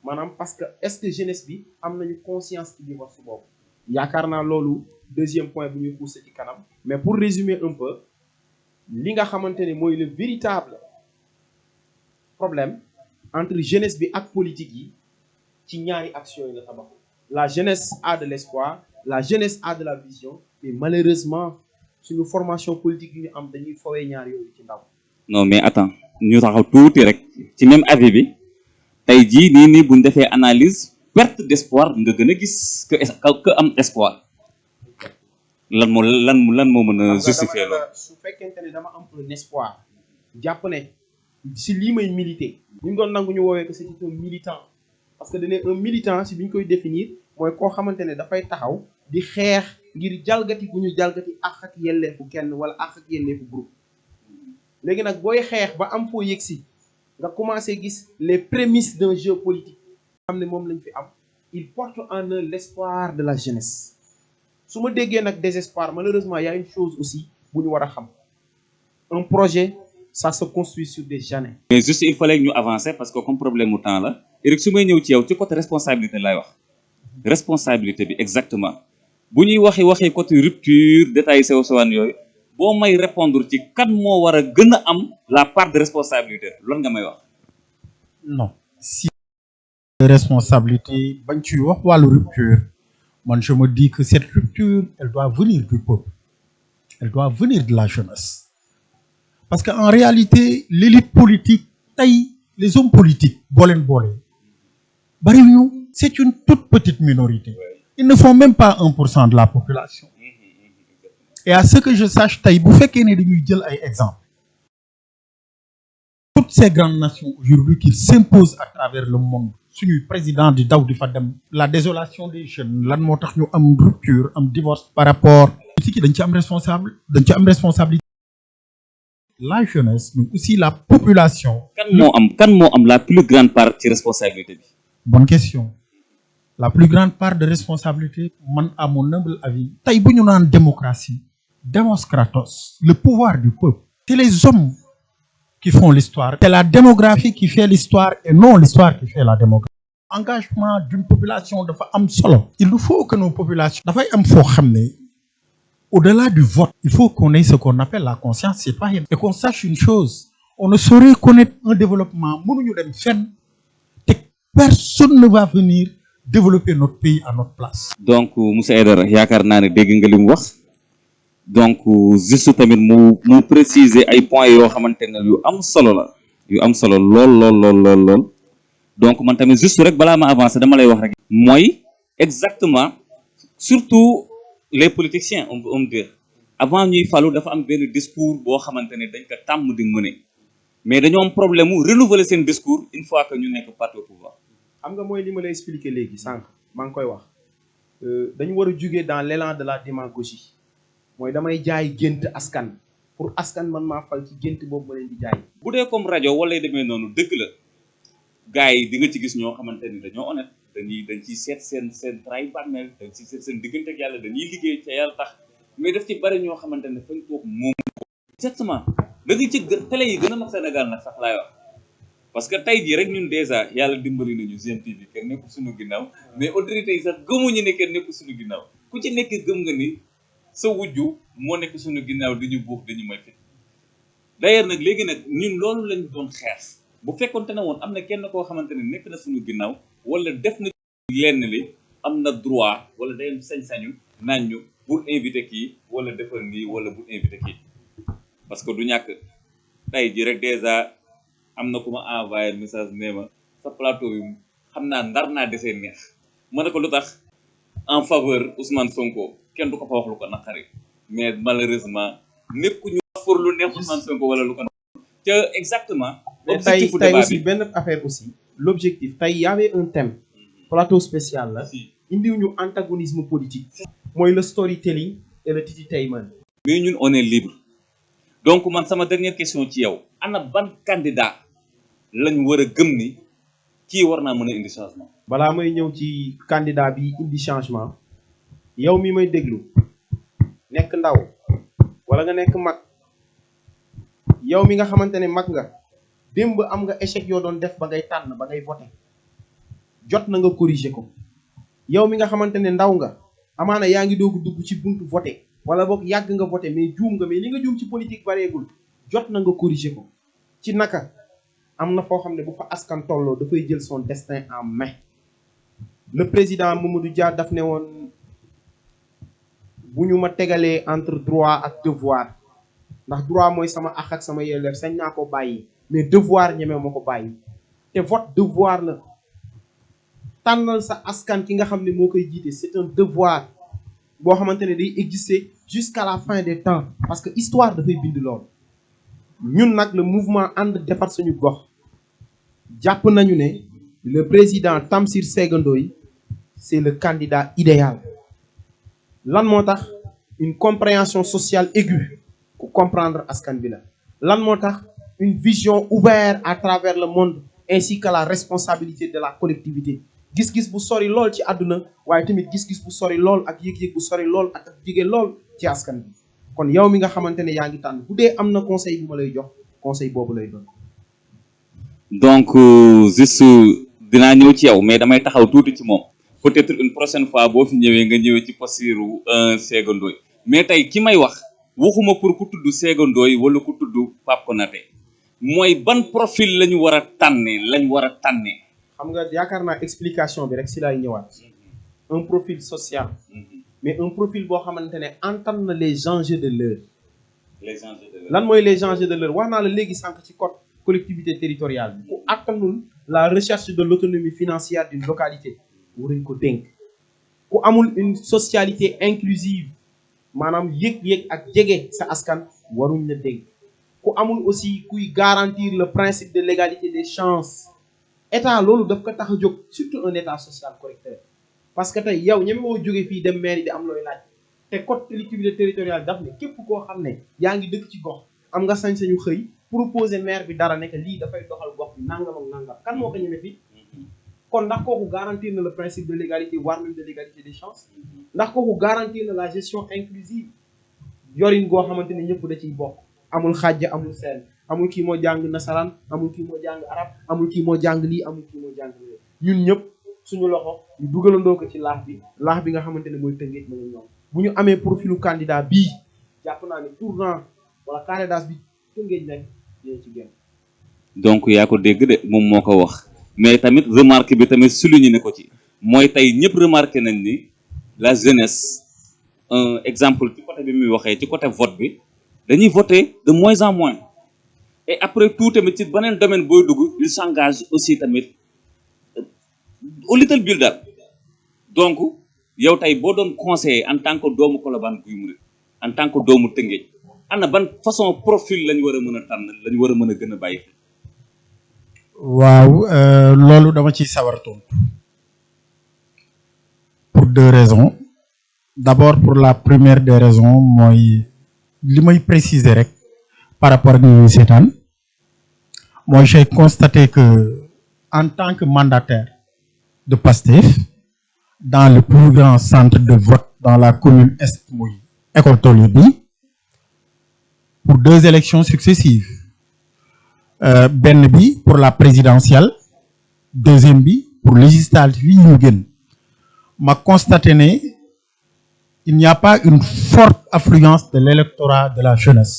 maanaam parce que est-ce que jeunesse bi am nañu conscience ci divorce boobu yaakaar naa loolu deuxième point bu ñuy pousser ci kanam mais pour résumer un peu li nga xamante ne mooy le véritable problème entre jeunesse bi ak politique yi ci ñaari action yi la tabaxu la jeunesse a de l'espoir la jeunesse a de la vision mais malheureusement suñu formation politique yi ñu am dañuy fowee ñaar yooyu ci ndaw. non mais attends ñu taxaw tuuti rek ci même avis bi tey jii nii buñ defee analyse perte d'espoir nga gën a gis que am espoir lan moo mën a justifier loolu. su fekkente ne dama am un espoir jàpp ne si lii may militer ñu doon nangu ñu woowee que c'est un militant parce que dañu un militant si bi ñu koy définir mooy koo xamante ne dafay taxaw di xeex ngir jalgati gu ñu jalgati àq ak yelleefu kenn wala àq ak yelleefu groupe léegi nag booy xeex ba am foo yëg si nga commencé gis les prémices d'un jeu politique xam ne moom lañ fi am il porte en eux l'espoir de la jeunesse su ma déggee nag désespoir malheureusement il y a une chose aussi bu ñu war a xam un projet ça se construit sur des années. mais juste il fallait que ñu avancer parce que comme problème mu temps la Eric su may ñëw ci yow ci côté responsabilité lay wax responsabilité bi exactement bu ñuy waxee côté rupture détails sew sewaan yooyu boo may répondre ci kan moo war a gën a am la part de responsabilité loolu nga may wax. non si responsabilité bañ ciy wax wàllu rupture man je me dis que cette rupture elle doit venir du peuple elle doit venir de la jeunesse parce que en réalité l'élite politique tey les hommes politiques boo leen boolee bariwuñu c'est une toute petite minorité ils ne font même pas 1% de la population et à ce que je sache tey bu fekkee ne dañuy jël ay exemples toutes ces grandes nations aujourd'hui qui s'imposent à travers le monde suñuy président di daw di fa dem la désolation des jeunes lan moo tax ñu am rupture am divorce par rapport politique yi dañ ci am responsabilité la jeunesse mais aussi la population. kan moo am la plus grande part ci responsabilité bi. bonne question la plus grande part de responsabilité man à mon humble avis tey bu ñu naan démocratie Demos Kratos le pouvoir du peuple c'est les hommes qui font l'histoire c'est la démographie qui fait l'histoire et non l'histoire qui fait la démographie engagement d'une population dafa am solo il faut que nos populations dafay am foo xam ne au-delà du vote il faut qu'on ait ce qu'on appelle la conscience citoyenne et qu'on sache une chose on ne saurait connaître un développement mënuñu dem fenn te personne ne va venir développer notre pays à notre place. donc monsieur Aidara yaakaar naa ne dégg nga li mu wax donc juste tamit mu préciser ay points yoo xamante ne yu am solo lool donc man tamit juste rek balaa ma avancer dama lay wax rek. mooy exactement surtout les politiciens on peut dire avant ñuy falu dafa am benn discours boo xamante ne dañ ko tàmm di mener mais dañoo am problème mu renouveler seen discours une fois que ñu nekk parti au pouvoir. xam nga mooy li ma lay expliquer léegi sànq maa ngi koy wax dañu war a juger dans l'élan de la démagogie mooy damay jaay gént askan pour askan man maa fal ci gént boobu ma leen di jaay. bu dee comme rajo wala demee noonu dëgg la gars yi di nga ci gis ñoo xamante ni dañoo honnête dañ ciy seet seen travail bàmmeel dañ ciy seet seen diggante ak yàlla dañuy liggéey ca yàlla tax mais daf ci bari ñoo xamante ne fañ toog moom ko exactement da nga ci télé yi gën a mag Sénégal nag sax laay wax. parce que tey jii rek ñun déjà yàlla dimbali nañu GMTV kenn nekkul suñu ginnaaw mais autorités yi sax gëmuñu ne kenn nekkul suñu ginnaaw ku ci nekk gëm nga ni sa wujju moo nekk suñu ginnaaw dañu buux dañu may fit d'ailleurs nag léegi nag ñun loolu lañ doon xeex bu fekkonte ne woon am na kenn koo xamante ne nekk na suñu ginnaaw wala def na lenn li am na droit wala day am sañ-sañu naan ñu bul invité kii wala defal nii wala bul invité kii parce que du ñàkk tey jii rek déjà am na ku ma envoyé message nee ma sa plateau bi xam naa ndar naa desee neex ma ne ko lu tax en faveur Ousmane Sonko kenn du ko fa wax lu ko naqari mais malheureusement nekkuñu wax pour lu neex Ousmane Sonko wala lu ko naqari te exactement. mais tey aussi benn affaire aussi l'objectif tey y avait un thème plateau spécial la indiwuñu antagonisme politique mooy le storytelling et le tititainment mais ñun on est libre donc man sama dernière question ci yow ana ban candidat lañ war a gëm ni kii war naa mën a indi changement. balaa may ñëw ci candidat bi indi changement yow mi may déglu nekk ndaw wala nga nekk mag yow mi nga xamante ne mag nga démb am nga échec yoo doon def ba ngay tànn ba ngay voter jot na nga corriger ko yow mi nga xamante ne ndaw nga amaana yaa ngi doog dugg ci buntu voté wala boog yàgg nga voté mais juum nga mais li nga juum ci politique bareegul jot na nga corriger ko ci naka am na foo xam ne bu fa askan tolloo dafay jël son destin en main le président Mamadou Dia daf ne woon bu ñu ma tegalee entre droit ak devoir ndax droit mooy sama àq ak sama yelleef sañ naa ko bàyyi mais devoir ñeme ma ko bàyyi te vote devoir la tànnal sa askan ki nga xam ne moo koy jiite c'est un devoir boo xamante ne day exister jusqu'à la fin des temps parce que histoire dafay bind lool ñun nag le mouvement ànd defar suñu gox jàpp nañu ne le président Tamsir Séga Ndoye c'est le candidat idéal lan moo tax une compréhension sociale aiguë ku comprendre askan bi la lan moo tax une vision ouverte à travers le monde ainsi que la responsabilité de la collectivité gis-gis bu sori lool ci àdduna waaye tamit gis-gis bu sori lool ak yëg-yëg bu sori lool ak jige lool ci askan bi kon yow mi nga xamante ne yaa ngi tànn bu dee am na conseil bu ma lay jox conseil boobu lay doon. donc juste dinaa ñëw ci yow mais damay taxaw tuuti ci moom peut-être une prochaine fois boo fi ñëwee nga ñëwee ci postiru Séga Ndoye mais tey ki may wax waxuma pour ku tudd Séga Ndoye wala ku tudd Pape Konaté mooy ban profil la ñu war a tànnee xam nga yaakaar naa explication bi rek si laay ñëwaat un profil social mais un profil boo xamante ne entame na les enjeux de l'heure lan mooy les enjeux de l'heure wax naa la léegi sànq ci code collectivité territoriale bi ku attanul la recherche de l'autonomie financière d'une localité waruñ ko dénk ku amul une socialité inclusive maanaam yëg-yëg ak jege sa askan waruñ la dénk ku amul aussi kuy garantir le principe de l'égalité des chances état loolu daf ko tax a jóg surtout un état social correcteur parce que tey yow ñeme moo jóge fii dem mairie di am looy laaj te code collectivité territoriale daf ne képp koo xam ne yaa ngi dëkk ci gox am nga sañ-sañu xëy proposer maire bi dara ne que lii dafay doxal gox bi nangam ak nangam kan moo ko ñeme fii kon ndax kooku garantir na le principe de l'égalité voire même de l'égalité des chances ndax kooku garantir na la gestion inclusive yorin goo xamante ne ñëpp da ciy bokk amul xàjj amul seen amul kii moo jàng nasaraan amul kii moo jàng arab amul kii moo jàng lii amul kii moo jàng lii ñun ñëpp suñu loxo ñu dugalandoo ko ci laax bi nga xamante ne mooy Tëngéej mën a ñoom bu ñu amee profilu candidat bii jàpp naa ne tournant wala candidat bi Tëngéej nekk dina ci génn. donc yaa ko dégg de moom moo ko wax mais tamit remarque bi tamit souligné ne ko ci mooy tey ñëpp remarqué nañ ni la jeunesse un exemple ci côté bi muy waxee ci côté vote bi dañuy voter de moins en moins et après tout tamit ci beneen domaine booy dugg il s'engage aussi tamit au little bit daal donc yow tey boo doon conseiller en tant que doomu Colobane Guy Marius en tant que doomu Tëngéej ana ban façon profil lañu war a mën a tànn lañu war a mën a gën a bàyyi. waaw loolu dama ciy sawar tontu pour deux raisons d'abord pour la première des raisons mooy li may préciser rek par rapport ak ñuy seetaan moi j'ai constaté que en tant que mandataire de PASTEF dans le plus grand centre de vote dans la commune est muy École Tolli bi pour deux élections successives benn bi pour la présidentielle deuxième bi pour législative yi ñu génn ma constaté ne il n'y a pas une forte affluence de l'électorat de la jeunesse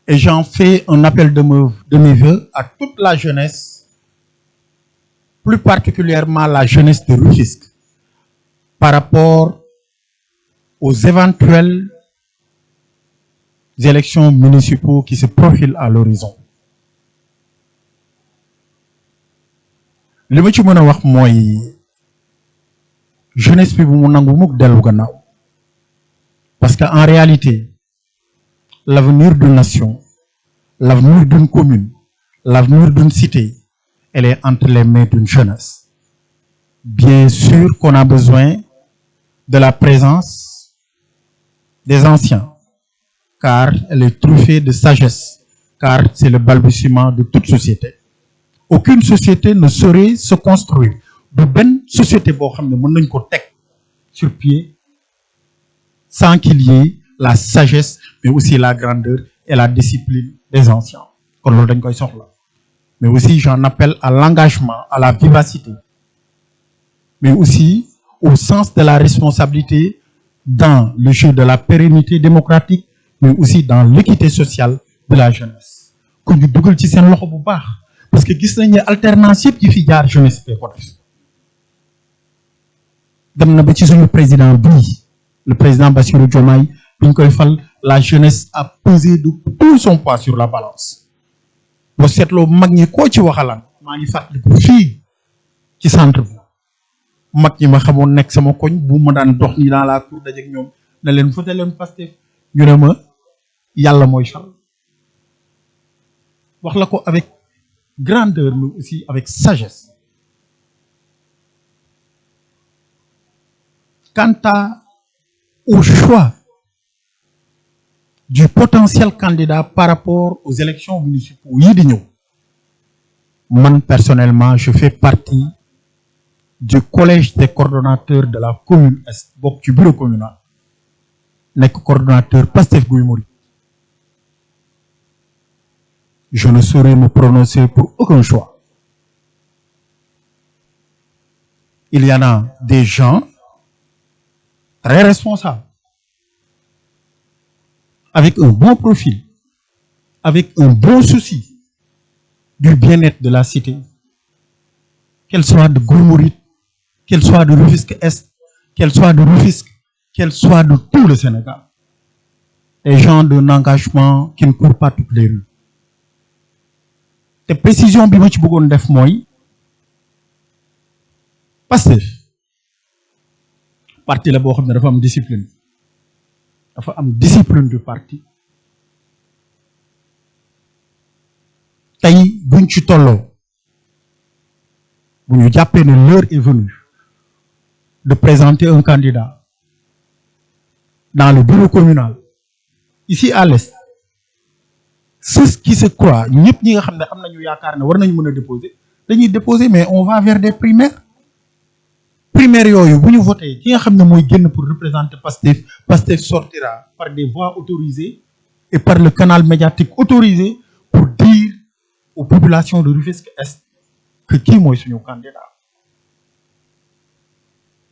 et j'en fais un appel de mes vœux à toute la jeunesse, plus particulièrement la jeunesse de Rufisque, par rapport aux éventuelles élections municipaux qui se profilent à l'horizon. li ma ci mën a wax mooy jeunesse bi bu mu nangu mukk dellu gannaaw parce que en réalité l'avenir d'une nation, l'avenir d'une commune, l'avenir d'une cité, elle est entre les mains d'une jeunesse. Bien sûr qu'on a besoin de la présence des anciens, car elle est truffée de sagesse, car c'est le balbutiement de toute société. Aucune société ne saurait se construire du benn société boo xam ne mën nañ ko teg sur pied sans qu'il y ait la sagesse mais aussi la grandeur et la discipline des anciens kon loolu dañ koy soxla mais aussi j'en appelle à l'engagement, à la vivacité mais aussi au sens de la responsabilité dans le jeu de la pérennité démocratique, mais aussi dans l'équité sociale de la jeunesse. Ku ñu dugal ci seen loxo bu baax parce que gis nañ ne alternance yëpp yi fi jaar jeunesse bee ko def. dem na ba ci suñu président bii le président Bassirou Diomaye bi ñu koy fal la jeunesse a pesé de tout son poids sur la balance. boo seetloo mag ñi koo ci waxalaan maa ngi fàttaliku fii ci centre bi mag ñi ma xamoon nekk sama koñ bu ma daan dox nii dans la cour dajeek ñoom ne leen voté leen Pastef ñu ne ma yàlla mooy fal wax la ko avec grandeur mais aussi avec sagesse. Quant au choix du potentiel candidat par rapport aux élections municipales yi di ñëw man personnellement je fais partie du collège des coordonnateurs de la commune Est bokk ci bureau communal nekk coordonnateur Pastef Guy Marius. Je ne saurais me prononcer pour aucun choix. Il y en a des gens très responsables, avec un bon profil, avec un bon souci du bien-être de la cité, qu'elle soit de Guy Marius, qu'elle soit de Rufisque Est, qu'elle soit de Rufisque, qu'elle soit de tout le Sénégal. Des gens d'un engagement qui ne courent pas toutes les rues. te précision bi ma ci bëggoon def mooy Pastef parti la boo xam ne dafa am discipline du parti tey buñ ci tolloo bu ñu jàppee ne l'heure est venue de présenter un candidat dans le bureau communal ici à l'Est. Ceux qui se croient ñëpp ñi nga xam ne am nañu yaakaar ne war nañu mën a déposer dañuy déposer mais on va vers des primaires yooyu bu ñu voté ki nga xam ne mooy génn pour représenter Pastef sortira par des voies autorisées et par le canal médiatique autorisé pour dire aux populations de Rufisque Est que kii mooy suñu candidat.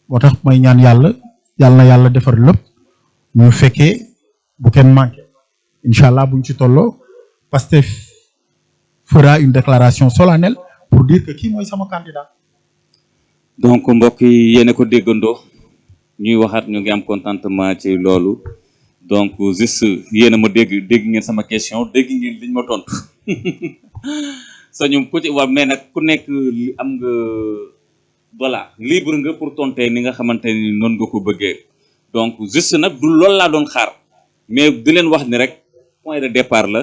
moo tax may ñaan yàlla na yàlla defar lépp ñu fekkee bu kenn manqué incha allah buñ ci tolloo Pastef fera une déclaration solennelle pour dire que kii mooy sama candidat. donc mbokk yi yéen a ko déggandoo ñuy waxaat ñu ngi am contentement ci loolu donc juste yéen a ma dégg ngeen sama question dégg ngeen liñ ma tontu sañu ku ci war mais nag ku nekk am nga voilà libre nga pour tontee ni nga xamante ni noonu nga ko bëggee donc juste nag du loolu laa doon xaar mais di leen wax ni rek point de départ la.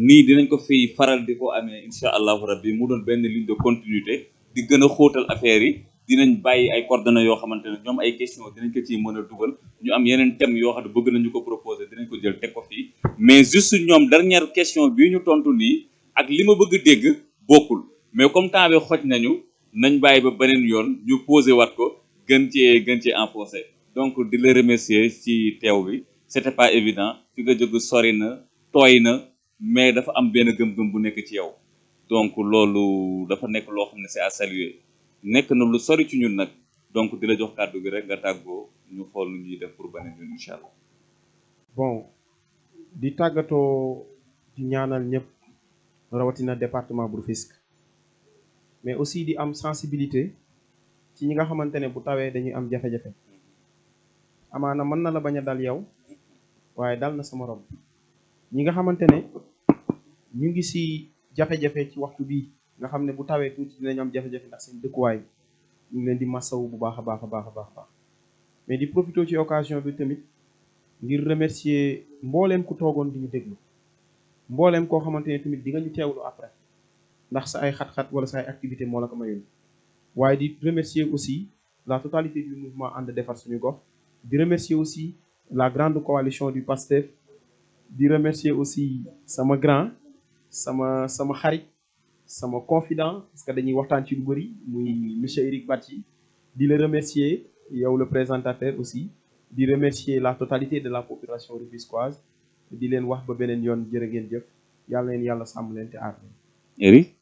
nii dinañ ko fi faral di ko amee incha allahu rabbi mu doon benn ligne de continuité di gën a xóotal affaire yi dinañ bàyyi ay coordonnées yoo xamante ne ñoom ay questions dinañ ko ciy mën a dugal ñu am yeneen thèmes yoo xam ne bëgg nañu ko proposer dinañ ko jël teg ko fii mais juste ñoom dernière question bii ñu tontu nii ak li ma bëgg a dégg bokkul mais comme temps bi xoj nañu nañ bàyyi ba beneen yoon ñu posé waat ko gën cee enfoncé donc di la remercier ci teew bi c'était pas évident fi nga jóg sori na tooy na. mais dafa am benn gëm-gëm bu nekk ci yow donc loolu dafa nekk loo xam ne c'est à saluer nekk na lu sori ci ñun nag donc di la jox kàddu gi rek nga tàggoo ñu xool nu ñuy def pour beneen yoon incha allah. bon di tàggatoo di ñaanal ñëpp rawatina département bu Rufisque mais aussi di am sensibilité ci ñi nga xamante ne bu tawee dañuy am jafe-jafe amaana mën na la bañ a dal yow waaye dal na sama morom ñi nga xamante ne ñu ngi ci jafe-jafe ci waxtu bii nga xam ne bu tawee tuuti dinañ am jafe-jafe ndax seen dëkkuwaay ñu ngi leen di massawu bu baax a baax a baax a baax mais di profité ci occasion bi tamit ngir remercier mbooleem ku toogoon di ñu déglu mbooleem koo xamante ne tamit di nga ñu teewlu après ndax sa ay xat-xat wala sa ay activité moo la ko mayoon waaye di remercier aussi la totalité du mouvement ànd defar suñu gox di remercier aussi la grande coalition du PASTEF di remercier aussi sama grand sama xarit sama confident parce que dañuy waxtaan ci lu bëri muy monsieur Eric Badji di la remercier yow le présentateur aussi di remercier la totalité de la population rufisquoise di leen wax ba beneen yoon jërë ngeen jëf yàlla leen yàlla sàmm leen te aar leen. Eric.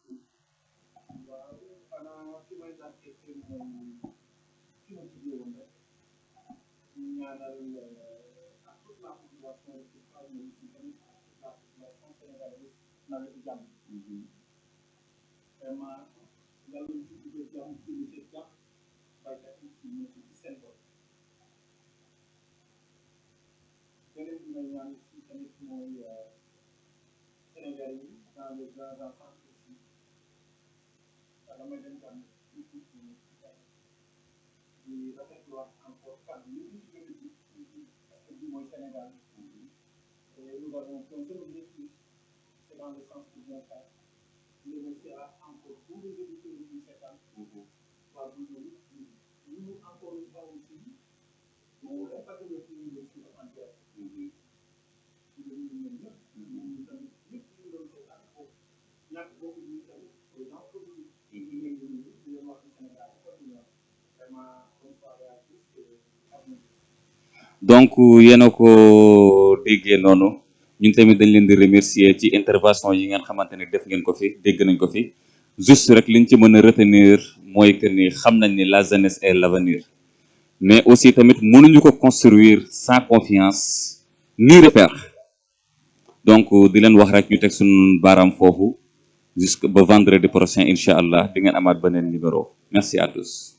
donc yéen a ko déggee noonu ñun tamit dañ leen di remercier ci intervention yi ngeen xamante ne def ngeen ko fi dégg nañ ko fi juste rek liñ ci mën a retenir mooy que ni xam nañ ni la jeunesse est l'avenir mais aussi tamit mënuñu ko construire sans confiance ni repère donc di leen wax rek ñu teg suñu baaraam foofu jusque ba vendredi prochain incha allah di ngeen amaat beneen numéro merci à tous.